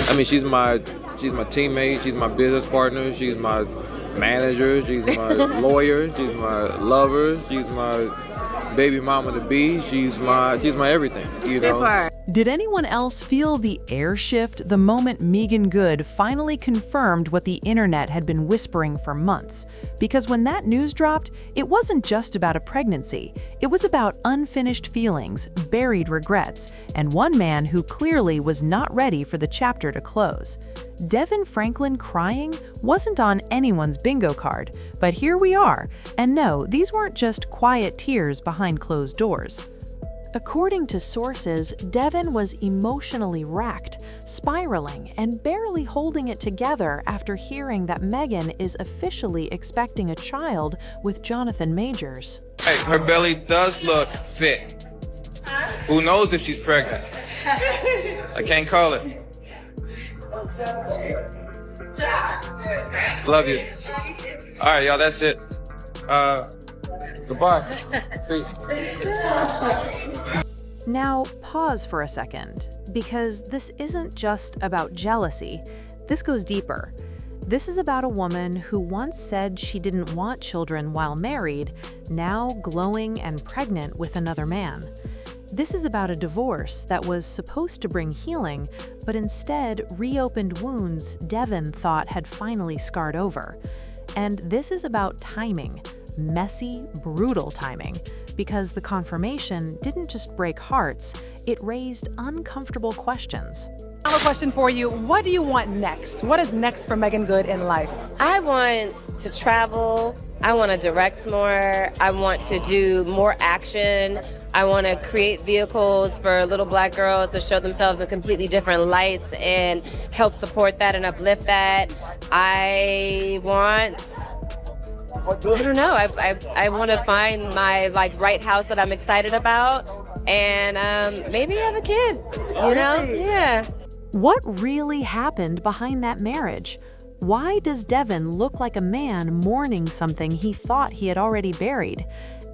I mean, she's my teammate, she's my business partner, she's my manager, she's my lawyer, she's my lover, she's my baby mama to be, she's my everything, you know. Did anyone else feel the air shift the moment Meagan Good finally confirmed what the internet had been whispering for months? Because when that news dropped, it wasn't just about a pregnancy. It was about unfinished feelings, buried regrets, and one man who clearly was not ready for the chapter to close. Devon Franklin crying wasn't on anyone's bingo card, but here we are. And no, these weren't just quiet tears behind closed doors. According to sources, Devon was emotionally racked, spiraling, and barely holding it together after hearing that Meagan is officially expecting a child with Jonathan Majors. Hey, her belly does look fit. Who knows if she's pregnant? I can't call it. Love you. All right, y'all, that's it. Goodbye. Peace. Now, pause for a second, because this isn't just about jealousy. This goes deeper. This is about a woman who once said she didn't want children while married, now glowing and pregnant with another man. This is about a divorce that was supposed to bring healing, but instead reopened wounds Devon thought had finally scarred over. And this is about timing. Messy, brutal timing, because the confirmation didn't just break hearts, it raised uncomfortable questions. I have a question for you. What do you want next? What is next for Meagan Good in life? I want to travel. I want to direct more. I want to do more action. I want to create vehicles for little Black girls to show themselves in completely different lights and help support that and uplift that. I don't know. I want to find my right house that I'm excited about, and maybe have a kid. You know? Yeah. What really happened behind that marriage? Why does Devon look like a man mourning something he thought he had already buried?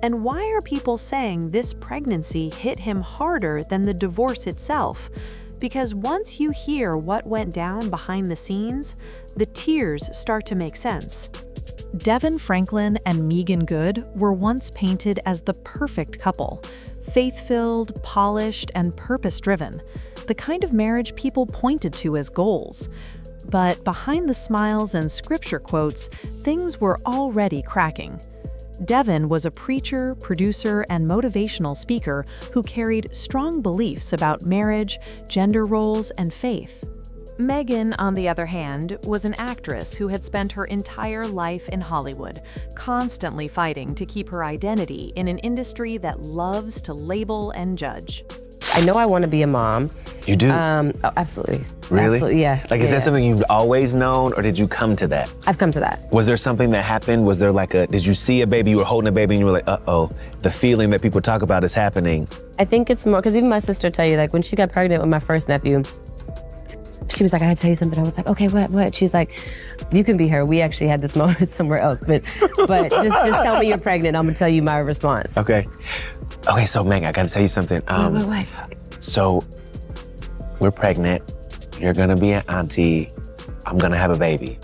And why are people saying this pregnancy hit him harder than the divorce itself? Because once you hear what went down behind the scenes, the tears start to make sense. Devon Franklin and Meagan Good were once painted as the perfect couple, faith-filled, polished, and purpose-driven, the kind of marriage people pointed to as goals. But behind the smiles and scripture quotes, things were already cracking. Devon was a preacher, producer, and motivational speaker who carried strong beliefs about marriage, gender roles, and faith. Meagan, on the other hand, was an actress who had spent her entire life in Hollywood, constantly fighting to keep her identity in an industry that loves to label and judge. I know I want to be a mom. You do? Oh, absolutely. Really? Absolutely, yeah. Like, is that something you've always known, or did you come to that? I've come to that. Was there something that happened? Was there did you see a baby, you were holding a baby, and you were like, uh-oh, the feeling that people talk about is happening? I think it's more, because even my sister tell you, when she got pregnant with my first nephew, she was like, I had to tell you something. I was like, okay, what? She's like, you can be her. We actually had this moment somewhere else, but just tell me you're pregnant. I'm gonna tell you my response. Okay, so Meg, I gotta tell you something. What? So, we're pregnant. You're gonna be an auntie. I'm gonna have a baby.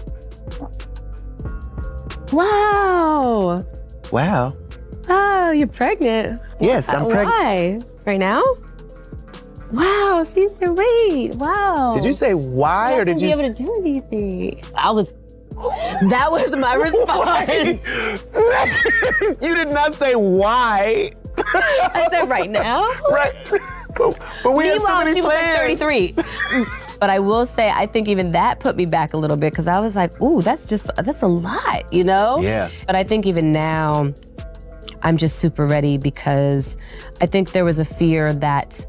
Wow. Wow. Oh, you're pregnant. Yes, I'm pregnant. Why? Right now? Wow, Caesar, wait, wow. Did you say why, or did you? Be able to do anything. That was my response. You did not say why. I said right now. Right. But we have so many she plans. was like 33. But I will say, I think even that put me back a little bit, because I was like, ooh, that's a lot, you know? Yeah. But I think even now, I'm just super ready, because I think there was a fear that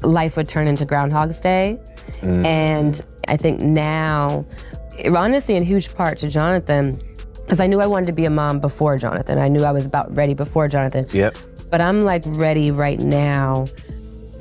life would turn into Groundhog's Day. And I think now, honestly, in huge part to Jonathan, because I knew I wanted to be a mom before Jonathan. I knew I was about ready before Jonathan. Yep. But I'm ready right now,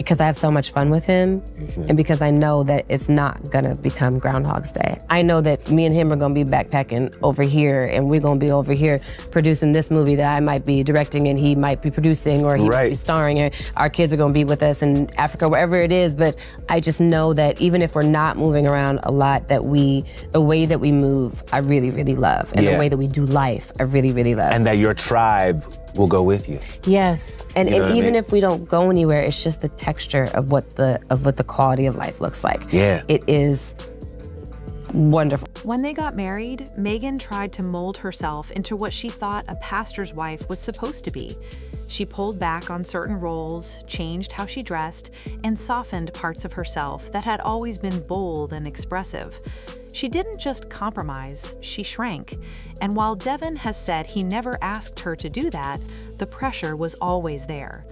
because I have so much fun with him, and because I know that it's not gonna become Groundhog's Day. I know that me and him are gonna be backpacking over here, and we're gonna be over here producing this movie that I might be directing and he might be producing, or he might be starring, and our kids are gonna be with us in Africa, wherever it is. But I just know that even if we're not moving around a lot, that the way that we move, I really, really love. And the way that we do life, I really, really love. And that your tribe will go with you. Yes, and, You know what I even mean? if we don't go anywhere, it's just the texture of what the quality of life looks like. Yeah. It is wonderful. When they got married, Meagan tried to mold herself into what she thought a pastor's wife was supposed to be. She pulled back on certain roles, changed how she dressed, and softened parts of herself that had always been bold and expressive. She didn't just compromise, she shrank. And while Devon has said he never asked her to do that, the pressure was always there.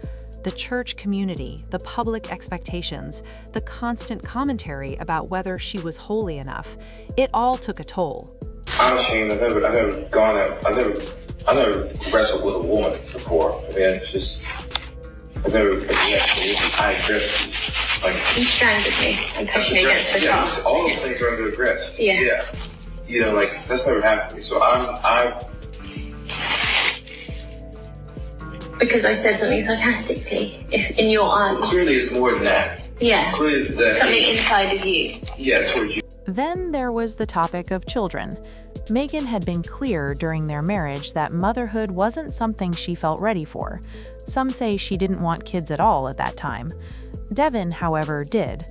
The church community, the public expectations, the constant commentary about whether she was holy enough, it all took a toll. I'm ashamed. I've never wrestled with a woman before. I mean, it's just, I've never I You strangled me and pushed me against the car. all those things are under addressed. Yeah. You know, like, that's never happened to me. So Because I said something sarcastically, if in your eyes. clearly it's more than that. Yeah. Clearly that. Something inside of you. Yeah, towards you. Then there was the topic of children. Meagan had been clear during their marriage that motherhood wasn't something she felt ready for. Some say she didn't want kids at all at that time. Devon, however, did.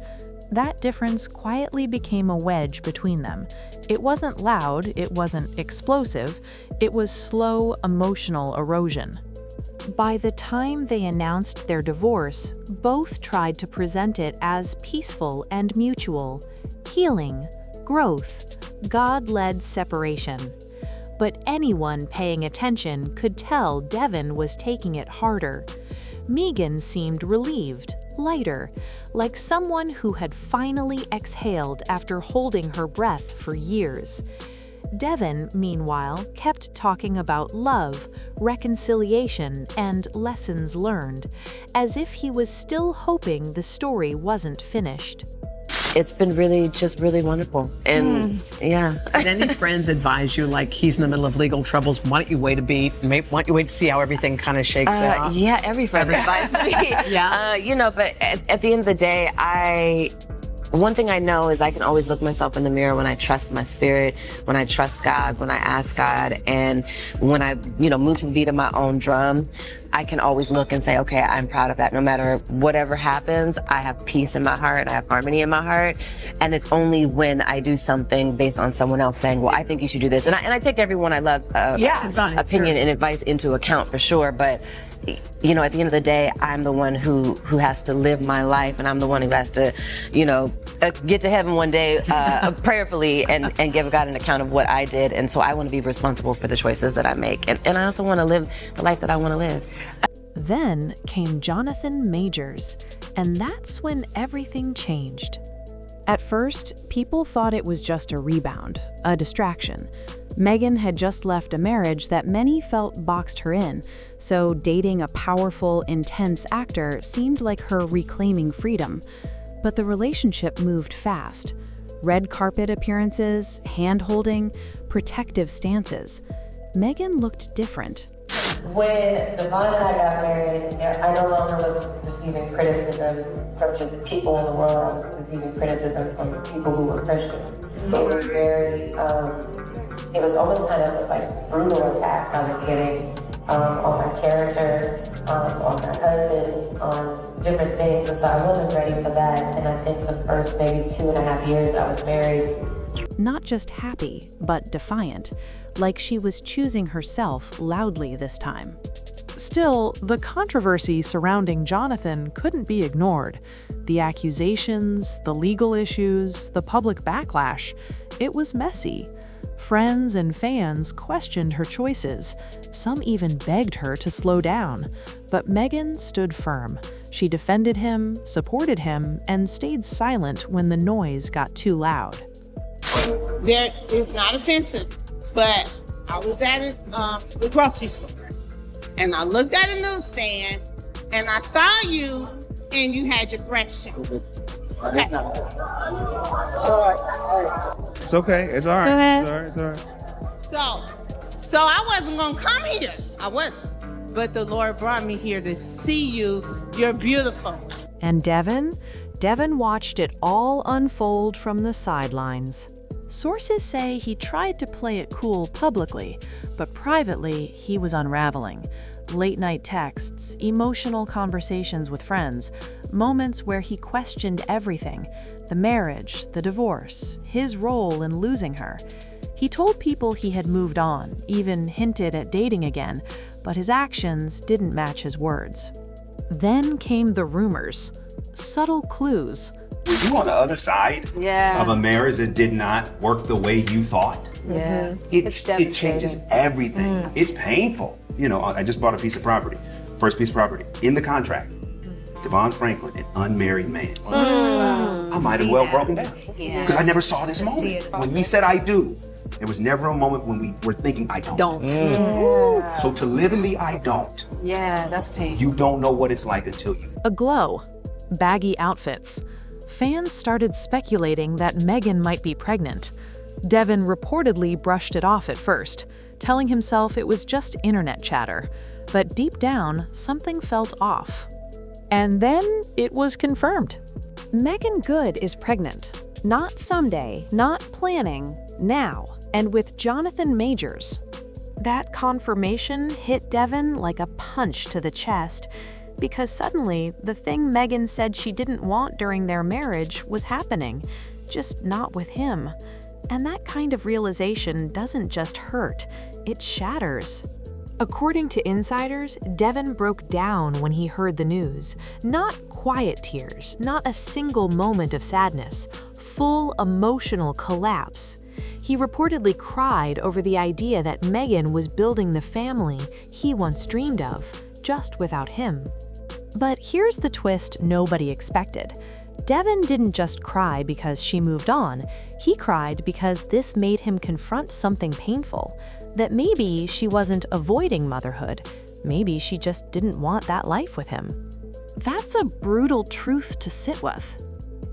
That difference quietly became a wedge between them. It wasn't loud, it wasn't explosive, it was slow, emotional erosion. By the time they announced their divorce, both tried to present it as peaceful and mutual, healing, growth, God-led separation. But anyone paying attention could tell Devon was taking it harder. Meagan seemed relieved, lighter, like someone who had finally exhaled after holding her breath for years. Devon, meanwhile, kept talking about love, reconciliation, and lessons learned, as if he was still hoping the story wasn't finished. It's been really wonderful. And yeah. Did any friends advise you, like, he's in the middle of legal troubles, why don't you wait a beat? Why don't you wait to see how everything kind of shakes out? Yeah, every friend advised me. Yeah. But at the end of the day, one thing I know is I can always look myself in the mirror when I trust my spirit, when I trust God, when I ask God, and when I, move to the beat of my own drum, I can always look and say, okay, I'm proud of that. No matter whatever happens, I have peace in my heart, I have harmony in my heart. And it's only when I do something based on someone else saying, well, I think you should do this. And I take everyone I love's opinion and advice into account for sure. But at the end of the day, I'm the one who has to live my life, and I'm the one who has to, get to heaven one day prayerfully and give God an account of what I did. And so I want to be responsible for the choices that I make. And I also want to live the life that I want to live. Then came Jonathan Majors, and that's when everything changed. At first, people thought it was just a rebound, a distraction. Meagan had just left a marriage that many felt boxed her in, so dating a powerful, intense actor seemed like her reclaiming freedom. But the relationship moved fast. Red carpet appearances, hand-holding, protective stances. Meagan looked different. When Devon and I got married, I no longer was receiving criticism from just people in the world. I was receiving criticism from people who were Christian. It was very, it was almost kind of like brutal attacks I was getting on my character, on my husband, on different things. And so I wasn't ready for that. And I think the first maybe 2.5 years I was married. Not just happy, but defiant, like she was choosing herself loudly this time. Still, the controversy surrounding Jonathan couldn't be ignored. The accusations, the legal issues, the public backlash. It was messy. Friends and fans questioned her choices. Some even begged her to slow down. But Meagan stood firm. She defended him, supported him, and stayed silent when the noise got too loud. It's not offensive, but I was at the grocery store, and I looked at a newsstand, and I saw you and you had depression. Okay. It's okay. It's all right. Go ahead. It's all right. It's all right. So I wasn't gonna come here. I wasn't. But the Lord brought me here to see you. You're beautiful. And Devon watched it all unfold from the sidelines. Sources say he tried to play it cool publicly, but privately he was unraveling. Late-night texts, emotional conversations with friends, moments where he questioned everything: the marriage, the divorce, his role in losing her. He told people he had moved on, even hinted at dating again, but his actions didn't match his words. Then came the rumors, subtle clues. Were you on the other side of a marriage that did not work the way you thought? Yeah. It changes everything. It's painful. You know, I just bought a piece of property. First piece of property. In the contract, Devon Franklin, an unmarried man. I might have well broken down. Because I never saw this moment. When we said I do, there was never a moment when we were thinking I don't. So to live in the I don't. Yeah, that's pain. You don't know what it's like until you. A glow, baggy outfits. Fans started speculating that Meagan might be pregnant. Devon reportedly brushed it off at first, telling himself it was just internet chatter. But deep down, something felt off. And then it was confirmed. Meagan Good is pregnant. Not someday, not planning, now, and with Jonathan Majors. That confirmation hit Devon like a punch to the chest, because suddenly the thing Meagan said she didn't want during their marriage was happening, just not with him. And that kind of realization doesn't just hurt, it shatters. According to insiders, Devon broke down when he heard the news. Not quiet tears, not a single moment of sadness, full emotional collapse. He reportedly cried over the idea that Meagan was building the family he once dreamed of, just without him. But here's the twist nobody expected. Devon didn't just cry because she moved on. He cried because this made him confront something painful. That maybe she wasn't avoiding motherhood. Maybe she just didn't want that life with him. That's a brutal truth to sit with.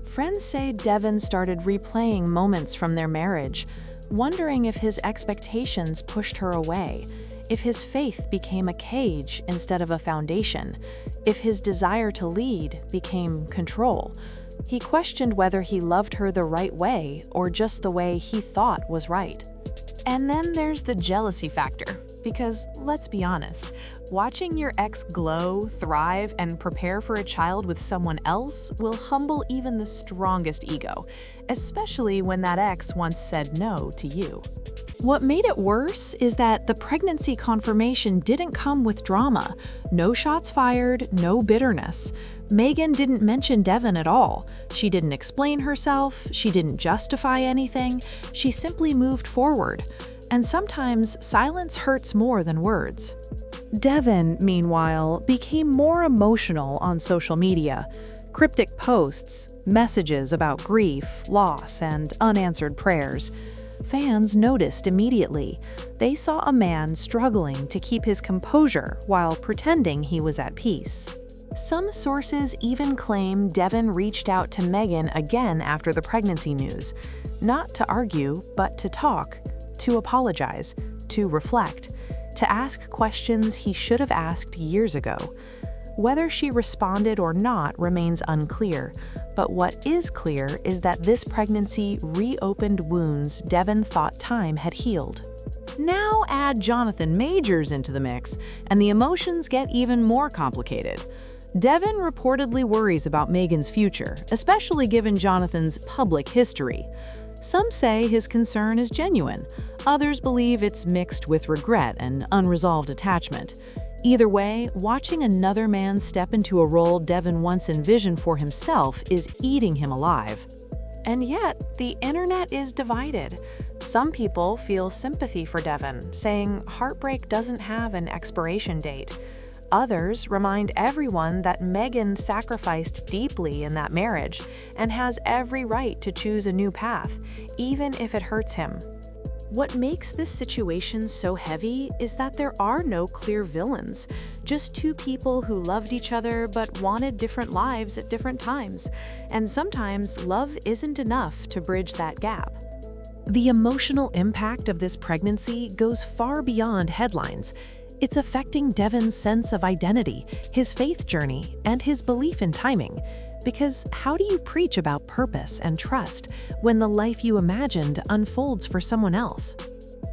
Friends say Devon started replaying moments from their marriage, wondering if his expectations pushed her away, if his faith became a cage instead of a foundation, if his desire to lead became control. He questioned whether he loved her the right way or just the way he thought was right. And then there's the jealousy factor, because let's be honest, watching your ex glow, thrive, and prepare for a child with someone else will humble even the strongest ego, especially when that ex once said no to you. What made it worse is that the pregnancy confirmation didn't come with drama. No shots fired, no bitterness. Meagan didn't mention Devon at all. She didn't explain herself, she didn't justify anything, she simply moved forward. And sometimes silence hurts more than words. Devon, meanwhile, became more emotional on social media. Cryptic posts, messages about grief, loss, and unanswered prayers. Fans noticed immediately. They saw a man struggling to keep his composure while pretending he was at peace. Some sources even claim Devon reached out to Meagan again after the pregnancy news, not to argue, but to talk, to apologize, to reflect, to ask questions he should have asked years ago. Whether she responded or not remains unclear, but what is clear is that this pregnancy reopened wounds Devon thought time had healed. Now add Jonathan Majors into the mix, and the emotions get even more complicated. Devon reportedly worries about Meagan's future, especially given Jonathan's public history. Some say his concern is genuine. Others believe it's mixed with regret and unresolved attachment. Either way, watching another man step into a role Devon once envisioned for himself is eating him alive. And yet, the internet is divided. Some people feel sympathy for Devon, saying heartbreak doesn't have an expiration date. Others remind everyone that Meagan sacrificed deeply in that marriage and has every right to choose a new path, even if it hurts him. What makes this situation so heavy is that there are no clear villains, just two people who loved each other but wanted different lives at different times. And sometimes love isn't enough to bridge that gap. The emotional impact of this pregnancy goes far beyond headlines. It's affecting Devon's sense of identity, his faith journey, and his belief in timing. Because how do you preach about purpose and trust when the life you imagined unfolds for someone else?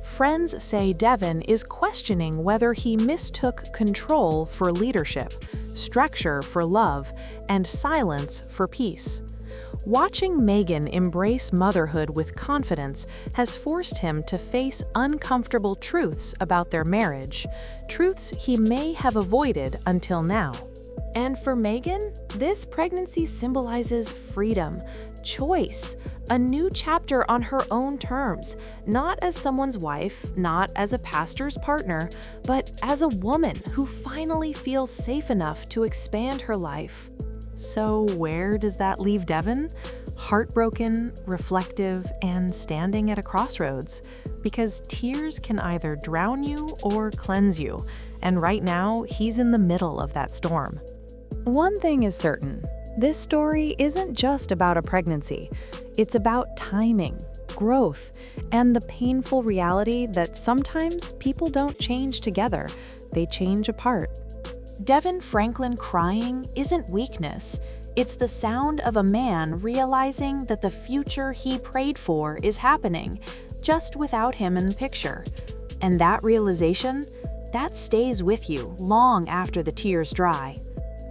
Friends say Devon is questioning whether he mistook control for leadership, structure for love, and silence for peace. Watching Meagan embrace motherhood with confidence has forced him to face uncomfortable truths about their marriage, truths he may have avoided until now. And for Meagan, this pregnancy symbolizes freedom, choice, a new chapter on her own terms, not as someone's wife, not as a pastor's partner, but as a woman who finally feels safe enough to expand her life. So where does that leave Devon? Heartbroken, reflective, and standing at a crossroads. Because tears can either drown you or cleanse you, and right now he's in the middle of that storm. One thing is certain, this story isn't just about a pregnancy. It's about timing, growth, and the painful reality that sometimes people don't change together, they change apart. Devon Franklin crying isn't weakness. It's the sound of a man realizing that the future he prayed for is happening, just without him in the picture. And that realization, that stays with you long after the tears dry.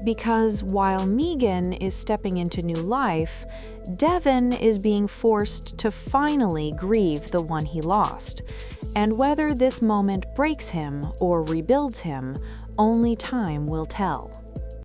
Because while Meagan is stepping into new life, Devon is being forced to finally grieve the one he lost. And whether this moment breaks him or rebuilds him, only time will tell.